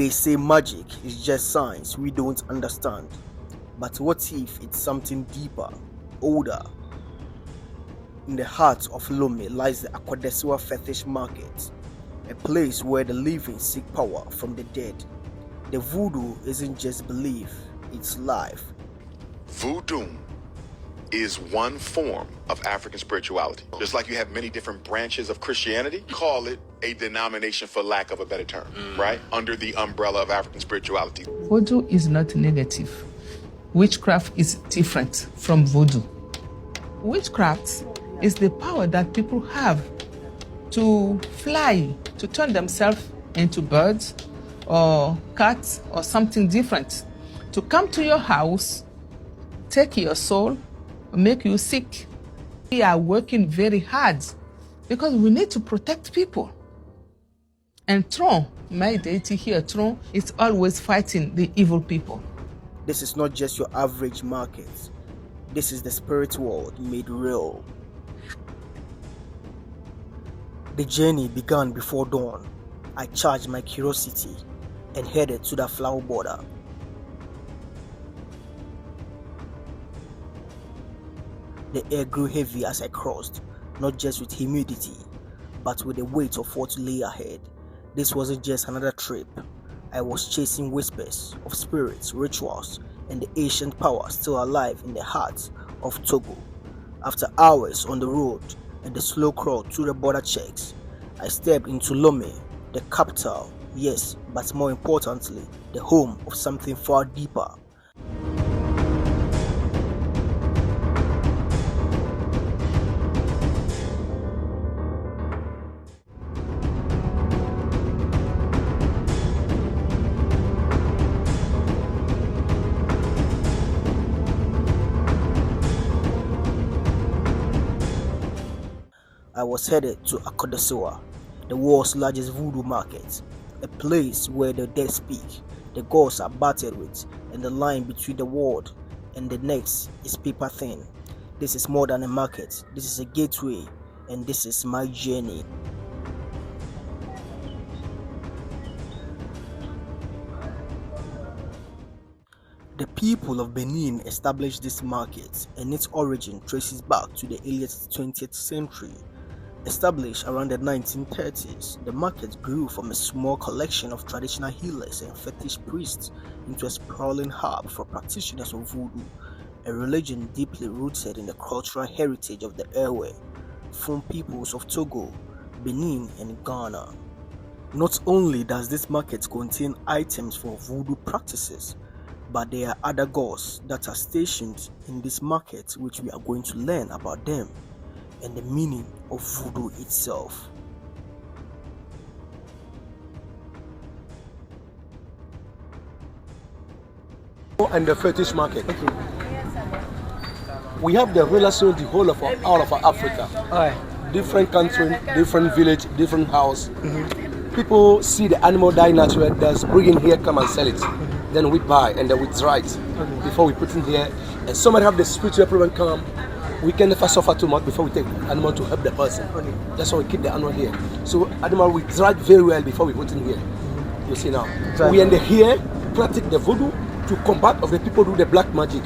They say magic is just science we don't understand. But what if it's something deeper, older? In the heart of Lomé lies the Akodessewa Fetish Market, a place where the living seek power from the dead. The voodoo isn't just belief, it's life. Voodoo is one form of African spirituality. Just like you have many different branches of Christianity, call it a denomination for lack of a better term, right? Under the umbrella of African spirituality. Voodoo is not negative. Witchcraft is different from voodoo. Witchcraft is the power that people have to fly, to turn themselves into birds or cats or something different, to come to your house, take your soul, make you sick. We are working very hard because we need to protect people. And Tron, my deity here, Tron, is always fighting the evil people. This is not just your average market. This is the spirit world made real. The journey began before dawn. I charged my curiosity and headed to the flower border. The air grew heavy as I crossed, not just with humidity, but with the weight of what lay ahead. This wasn't just another trip. I was chasing whispers of spirits, rituals, and the ancient power still alive in the heart of Togo. After hours on the road and the slow crawl through the border checks, I stepped into Lomé, the capital, yes, but more importantly, the home of something far deeper. I was headed to Akodessewa, the world's largest voodoo market, a place where the dead speak, the gods are battled with, and the line between the world and the next is paper thin. This is more than a market, this is a gateway, and this is my journey. The people of Benin established this market, and its origin traces back to the early 20th century. Established around the 1930s, the market grew from a small collection of traditional healers and fetish priests into a sprawling hub for practitioners of voodoo, a religion deeply rooted in the cultural heritage of the Ewe, from peoples of Togo, Benin, and Ghana. Not only does this market contain items for voodoo practices, but there are other gods that are stationed in this market, which we are going to learn about them and the meaning of voodoo itself. And the fetish market. Okay. We have the relation the whole of all of Africa. Different country, different village, different house. People see the animal die naturally, just bring in here, come and sell it. Then we buy and then we dry it before we put in here. And somebody have the spiritual problem come. We can never suffer too much before we take the animal to help the person. That's why we keep the animal here. So animal we dry very well before we put in here. You see now. Exactly. We end here practice the voodoo to combat of the people who do the black magic.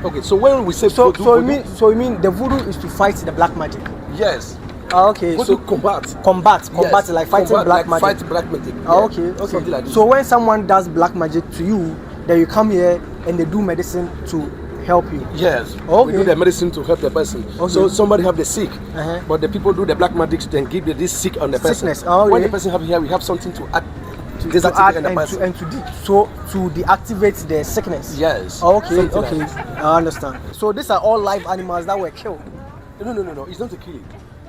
Okay, so when we say so you mean the voodoo is to fight the black magic? Yes. Okay, so combat yes. Like fighting black magic. Fight black magic. Okay. Like so when someone does black magic to you, then you come here and they do medicine to help you. Yes. Okay. We do the medicine to help the person. Okay. So somebody have the sick, but the people do the black magic then give this sick on the person. When the person have here, we have something to add. To deactivate the sickness. Yes. Okay. I understand. So these are all live animals that were killed. No. It's not to kill it.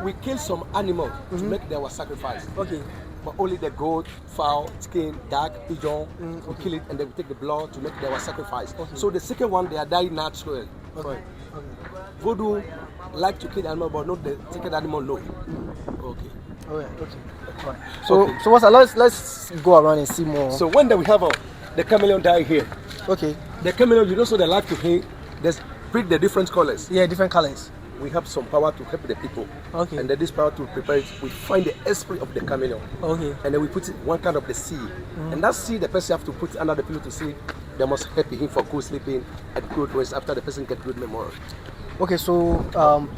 We kill some animal to make their sacrifice. Okay. But only the goat, fowl, skin, duck, pigeon, we kill it and then we take the blood to make their sacrifice. Okay. So the second one, they are dying naturally. Okay. Voodoo like to kill the animal, but not the second animal, no. Okay. Okay. Right. So let's go around and see more. So when we have the chameleon die here. Okay. The chameleon, you don't show the life to him. There's breed the different colors. Yeah, different colors. we have some power to help the people. Okay. And then this power to prepare it, we find the esprit of the chameleon. Okay. And then we put it one kind of the seed. And that seed, the person have to put under the pillow to sleep. They must help him for good sleeping and good rest after the person get good memory. Okay, so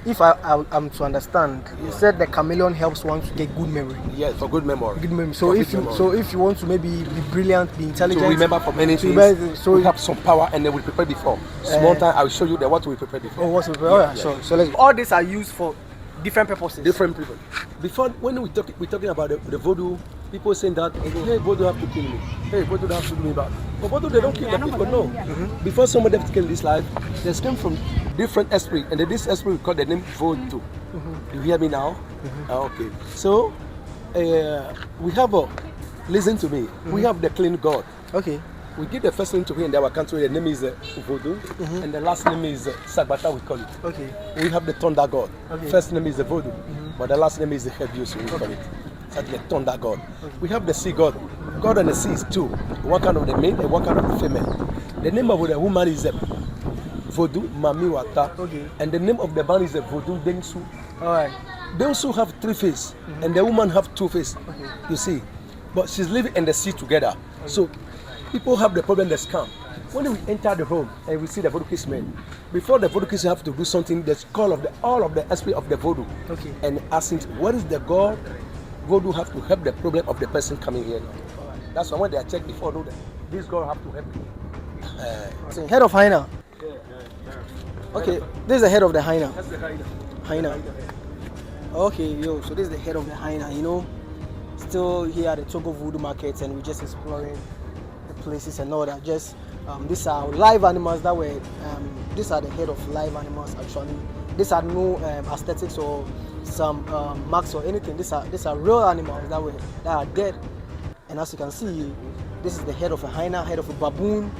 if I'm to understand, you said the chameleon helps one to get good memory. Yeah, for good memory. Good memory. So For if good you memory. if you want to maybe be brilliant, be intelligent, to remember for many to things, remember- so we have some power and then we prepare before. Small time, I'll show you the what we prepare before. Oh, what's it? All right, so let's. All these are used for different purposes. Different people. Before, when we're talking about the voodoo, people saying that, hey, voodoo have to kill me. Hey, voodoo have to do me bad. But voodoo, they don't kill the people, no. Before somebody have to kill this life, they came from different esprit, and this esprit we call the name Vodun. You hear me now? Okay. So, we have listen to me, we have the clean God. Okay. We give the first name to him in our country, the name is Vodun, and the last name is Sagbata, we call it. Okay. We have the thunder god. Okay. First name is the Vodun, but the last name is the Hebrews, we call it. That's the thunder god. We have the sea god. God and the sea is two. One kind of the male and one kind of the female. The name of the woman is Vodun Mamiwata, Okay. and the name of the man is Vodun Dengsu. All right. Dengsu have 3 faces, and the woman have 2 faces. You see, but she's living in the sea together. So people have the problem, the scam. When we enter the home and we see the voodoo men, before the voodoo have to do something, there's call of all of the esprit of the voodoo. Okay. And asking, what is the god voodoo have to help the problem of the person coming here now? That's why when they are checked before, know that this god have to help you. So head of hyena. Okay, this is the head of the hyena. That's the hyena. Hyena. Okay, yo. So this is the head of the hyena. You know, still here at the Togo Voodoo Market, and we're just exploring the places and all that. Just these are live animals that were. These are the head of live animals actually. These are no aesthetics or some marks or anything. These are real animals that are dead. And as you can see, this is the head of a hyena, head of a baboon,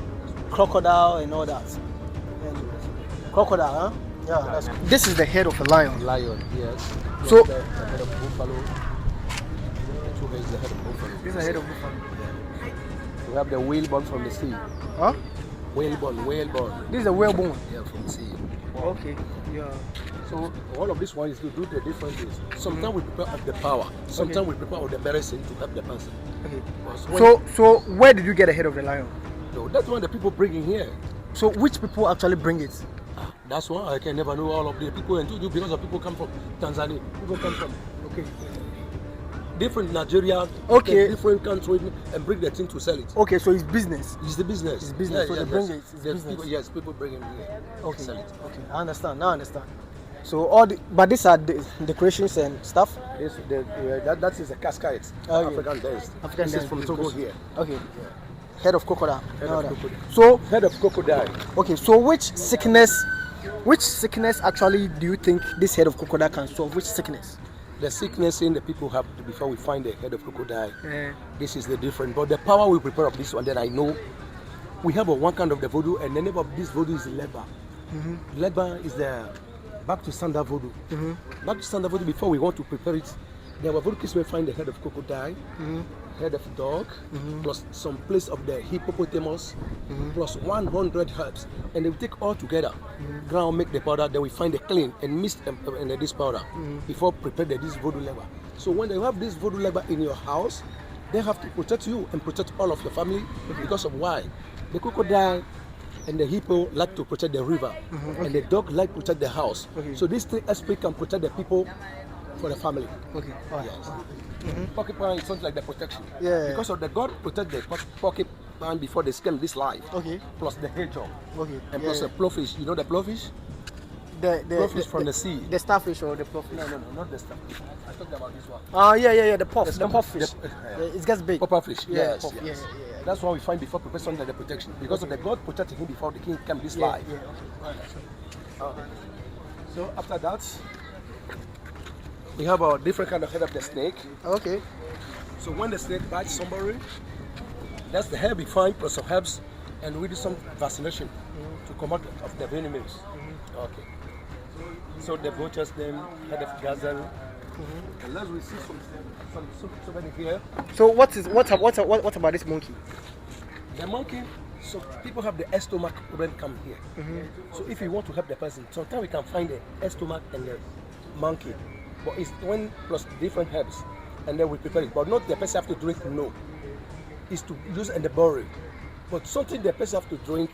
crocodile, and all that. And crocodile, huh? Yeah, that's. This is the head of a lion. Lion, yes. So- the head of buffalo. The 2 heads is the head of buffalo. This is the head of buffalo. We have the whalebone from the sea. Huh? Whalebone. This is a whalebone. Yeah, from the sea. Okay. Yeah. So all of this one is to do the different things. Sometimes we prepare of the power. Sometimes we prepare of the medicine to help the person. Okay. Because when- So where did you get the head of the lion? no, that's what the people bring in here. So which people actually bring it? That's why I can never know all of the people and do because of people come from Tanzania. People come from different Nigeria, Okay. different countries and bring the thing to sell it. Okay, so it's business. It's the business. It's business, so they bring it, it's There's business. People, yes, people bring it here. Okay. Sell it. Okay, I understand. Now I understand. So but these are the decorations and stuff. That is a cascade. Okay. African dance. African This dance, is from good Togo question. here. Okay. Head of crocodile. Head Now of that. crocodile. So Head of crocodile. okay, so which sickness actually do you think this head of crocodile can solve? Which sickness? The sickness in the people have before we find the head of crocodile. Yeah. This is the different. But the power we prepare of this one, then I know we have one kind of the voodoo, and the name of this voodoo is Leba. Leba is the back to standard voodoo. Back to standard voodoo. Before we want to prepare it, there were voodoo may find the head of crocodile, head of dog, plus some place of the hippopotamus, plus 100 herbs, and they will take all together, ground, make the powder. Then we find the clean and mix in this powder before prepare this voodoo Leba. So when they have this voodoo Leba in your house, they have to protect you and protect all of your family because of why the crocodile and the hippo like to protect the river, and the dog like to protect the house. So these 3 aspects can protect the people for the family. Okay. All right. Yes. Porcupine is something like the protection. Yeah. Because of the God protect the porcupine before they scam this life. Okay. Plus the hedgehog. Okay. And plus the blowfish. You know the blowfish? the Blowfish from the sea. The starfish or the puff? No, not the stuff. I talked about this one. Yeah. The puff. The puff fish. The- It gets big. Puffer fish. Yeah, Yes. puff, Yes. yeah. That's why we find before prepare something like the protection. Because of the God protecting him before the king came this life. So after that, we have a different kind of head of the snake. Okay. So when the snake bites somebody, that's the hair we find plus some herbs, and we do some vaccination to come out of the venomous. Okay. So the vultures them, head of gazelle. Unless we see somebody here. So what about this monkey? The monkey So people have the stomach problem come here. So if you want to help the person, sometimes we can find the stomach and the monkey. But it's one plus different herbs. And then we prepare it. But not the person have to drink, no. It's to use and the borrow. But something the person have to drink,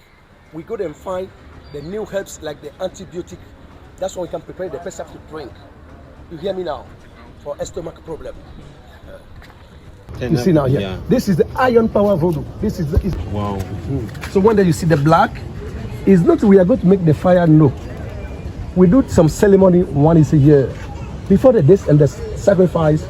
we go and find the new herbs like the antibiotic. That's when we can prepare the person have to drink. You hear me now? For a stomach problem. You see now here. Yeah. This is the iron power voodoo. This is wow. So when you see the black, it's not we are going to make the fire, no. We do some ceremony one is a year. Before the this and the sacrifice,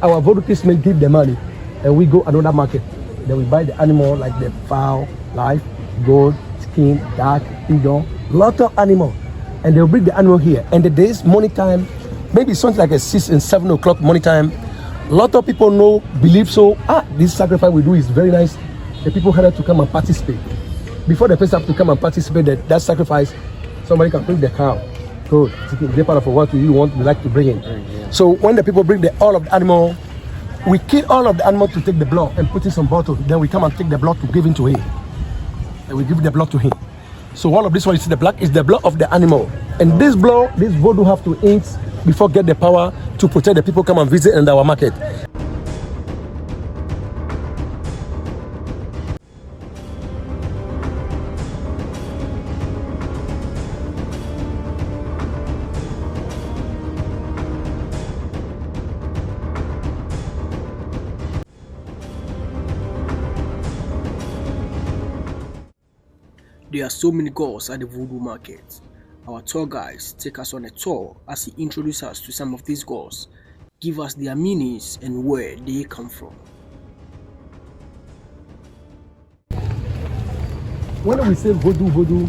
our voodoo christmas give the money and we go another market. Then we buy the animal like the fowl, live, gold, skin, dark, pigeon, lot of animal. And they'll bring the animal here. And the days, morning time, maybe something like a 6 and 7 o'clock morning time, a lot of people believe so, this sacrifice we do is very nice. The people had to come and participate. Before the person have to come and participate that sacrifice, somebody can bring the cow. So they're part of what you like to bring in. Yeah. So when the people bring all of the animal, we kill all of the animal to take the blood and put in some bottle. Then we come and take the blood to give it to him. And we give the blood to him. So all of this one you see the black is the blood of the animal. And this blood, this voodoo have to eat before get the power to protect the people come and visit in our market. There are so many gods at the voodoo market. Our tour guides take us on a tour as he introduces us to some of these gods, give us their meanings and where they come from. When we say voodoo,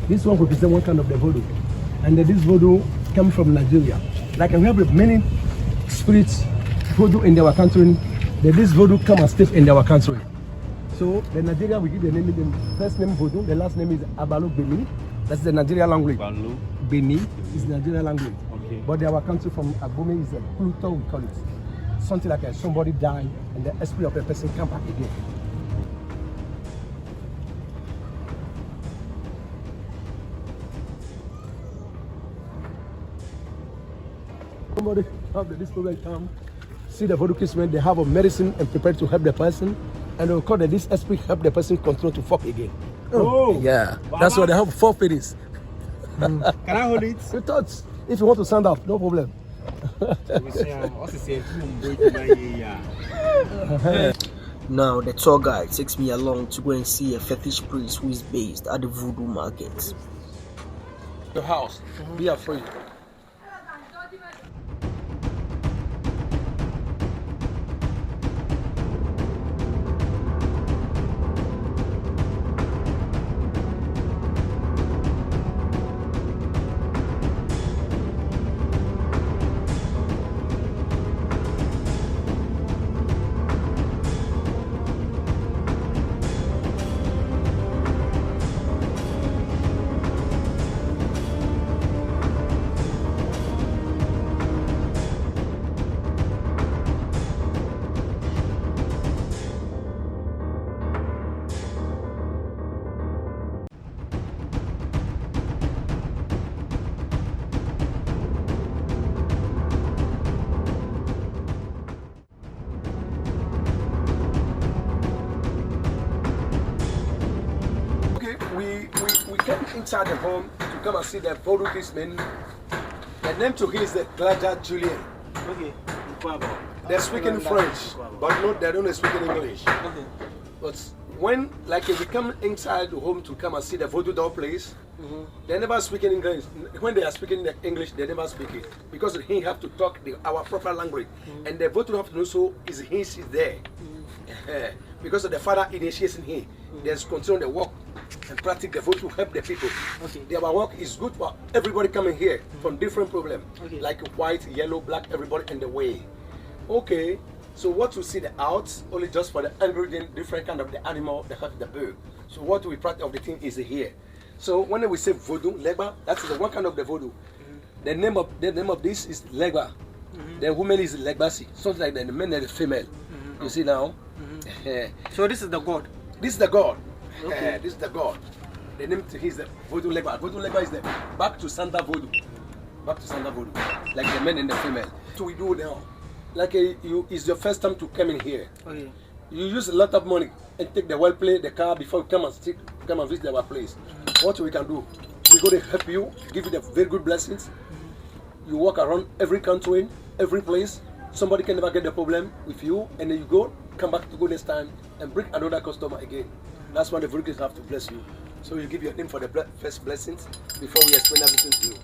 this one represents one kind of the voodoo. And this voodoo comes from Nigeria. Like we have many spirits voodoo in our country, this voodoo come and stay in our country. So the Nigeria, we give the name, the first name Vodun, the last name is Abalo Beni. That's the Nigerian language. Abalo Beni is the Nigerian language. Okay. But our country from Abome is Pluto, we call it. Something like somebody died and the spirit of a person come back again. Somebody have this problem come, see the voodoo Christmas, they have a medicine and prepare to help the person. And they'll call that this spirit help the person continue to fuck again. Oh, yeah. Wow. That's why they have 4 pennies. Can I hold it? You touch. If you want to stand up, no problem. Now the tour guide takes me along to go and see a fetish priest who is based at the voodoo market. Your house. Be afraid. We came inside the home to come and see the voodoo Christmas. The name to him is the Glaja Julian. Okay. They're speaking French, but they don't speak English. Okay. But when we come inside the home to come and see the voodoo doll place, they never speak in English. When they are speaking English, they never speak it because he have to talk our proper language, and the voodoo have to know so is he is there. Because of the father initiation here, there's continue the work and practice the voodoo to help the people. Okay. Their work is good for everybody coming here from different problems, like white, yellow, black, everybody in the way. Okay, so what you see the outs only just for the ingredient, different kind of the animal, the heart, the bird. So what we practice of the thing is here. So when we say voodoo, legba, that's the one kind of the voodoo. The name of this is legba. The woman is legbasi, something like that. The man and the female. You see now. So this is the god. This is the god. Okay. This is the god. The name to his Vodun Legba. Vodun Legba is the back to Santa Voodoo. Back to Santa Voodoo. Like the men and the female. So we do now. Like it's your first time to come in here. Okay. You use a lot of money and take the well play, the car before you come and visit our place. What we can do? We're going to help you, give you the very good blessings. You walk around every country, every place. Somebody can never get the problem with you, and then you go, come back to go next time and bring another customer again. That's why the Voodoo have to bless you. So you give your name for the first blessings before we explain everything to you.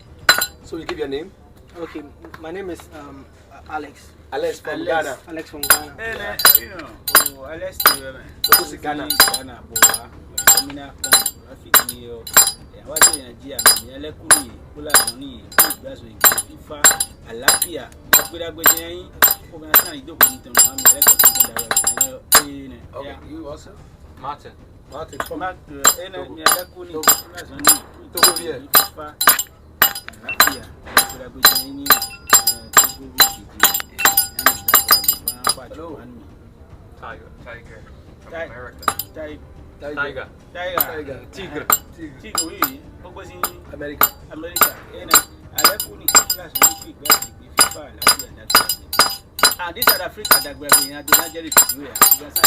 So you give your name. Okay, my name is Alex. Alex from Ghana. Alex from Ghana. Alex Togo Ghana. Okay, you also? Martin. Martin from Togo here. Hello. Tiger. America. Tiger. Tigre. Oui. America. And this South Africa that we're in, the Nigerian situation, you can say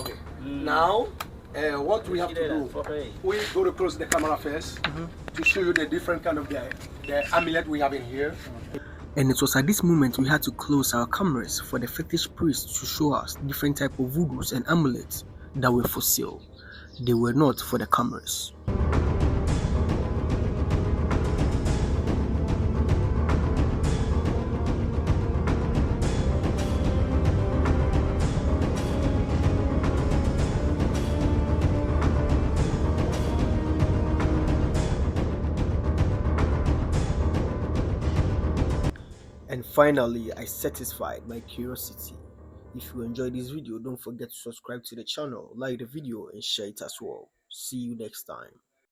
Okay. Now, what we have to do, we go to close the camera first to show you the different kind of the amulet we have in here. And it was at this moment we had to close our cameras for the fetish priests to show us different type of voodoos and amulets that were for sale. They were not for the cameras. And finally, I satisfied my curiosity. If you enjoyed this video, don't forget to subscribe to the channel, like the video and share it as well. See you next time.